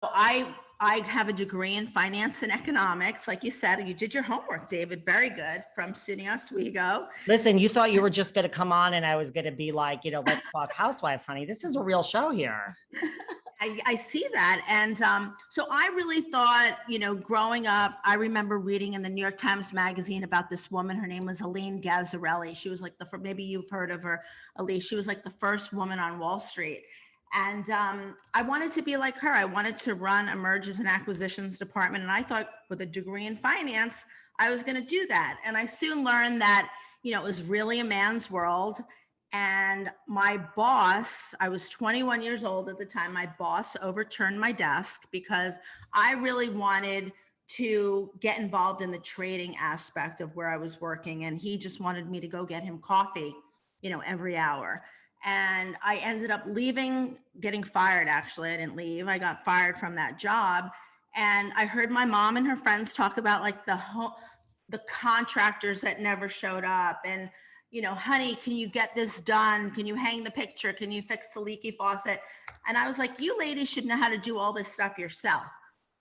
I have a degree in finance and economics. Like you said, you did your homework, David. Very good. From SUNY Oswego. Listen, you thought you were just going to come on and I was going to be like, let's talk Housewives, honey. This is a real show here. I see that. And so I really thought, growing up, I remember reading in the New York Times Magazine about this woman. Her name was Elaine Gazzarelli. She was like maybe you've heard of her, Elyse. She was like the first woman on Wall Street. And I wanted to be like her. I wanted to run a mergers and acquisitions department. And I thought with a degree in finance, I was going to do that. And I soon learned that, it was really a man's world. And my boss, I was 21 years old at the time, my boss overturned my desk because I really wanted to get involved in the trading aspect of where I was working. And he just wanted me to go get him coffee, every hour. And I ended up getting fired. Actually, I didn't leave. I got fired from that job. And I heard my mom and her friends talk about like the contractors that never showed up. And, honey, can you get this done? Can you hang the picture? Can you fix the leaky faucet? And I was like, you ladies should know how to do all this stuff yourself.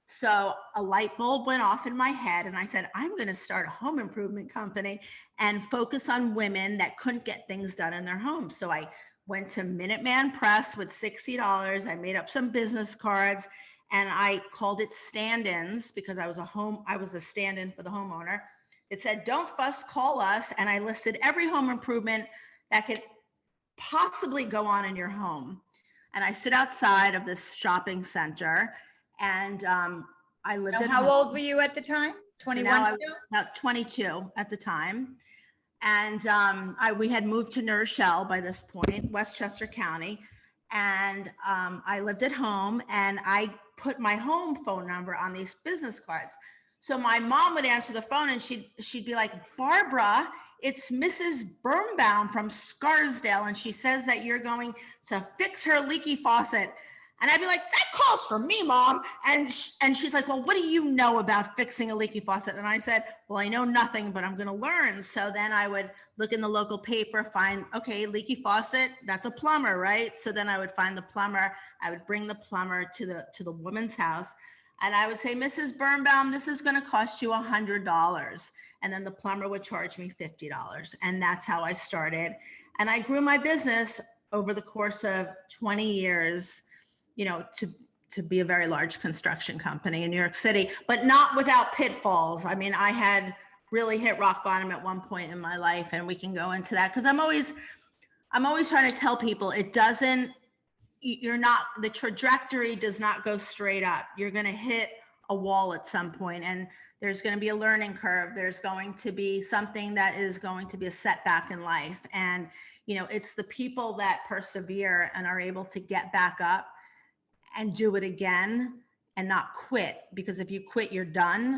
So a light bulb went off in my head and I said, I'm going to start a home improvement company and focus on women that couldn't get things done in their homes. So I went to Minuteman Press with $60. I made up some business cards and I called it stand-ins because I was a stand-in for the homeowner. It said, don't fuss, call us. And I listed every home improvement that could possibly go on in your home. And I stood outside of this shopping center and I lived at home. How old were you at the time? 21? So I was about 22 at the time. And we had moved to New Rochelle by this point, Westchester County. And I lived at home and I put my home phone number on these business cards. So my mom would answer the phone and she'd be like, Barbara, it's Mrs. Birnbaum from Scarsdale. And she says that you're going to fix her leaky faucet. And I'd be like, that calls for me, Mom. And she's like, well, what do you know about fixing a leaky faucet? And I said, well, I know nothing, but I'm going to learn. So then I would look in the local paper, find, okay, leaky faucet, that's a plumber, right? So then I would find the plumber. I would bring the plumber to the woman's house. And I would say, Mrs. Birnbaum, this is going to cost you $100. And then the plumber would charge me $50. And that's how I started. And I grew my business over the course of 20 years, to be a very large construction company in New York City, but not without pitfalls. I mean, I had really hit rock bottom at one point in my life, and we can go into that because I'm always trying to tell people the trajectory does not go straight up. You're going to hit a wall at some point, and there's going to be a learning curve. There's going to be something that is going to be a setback in life. And, it's the people that persevere and are able to get back up and do it again and not quit, because if you quit, you're done.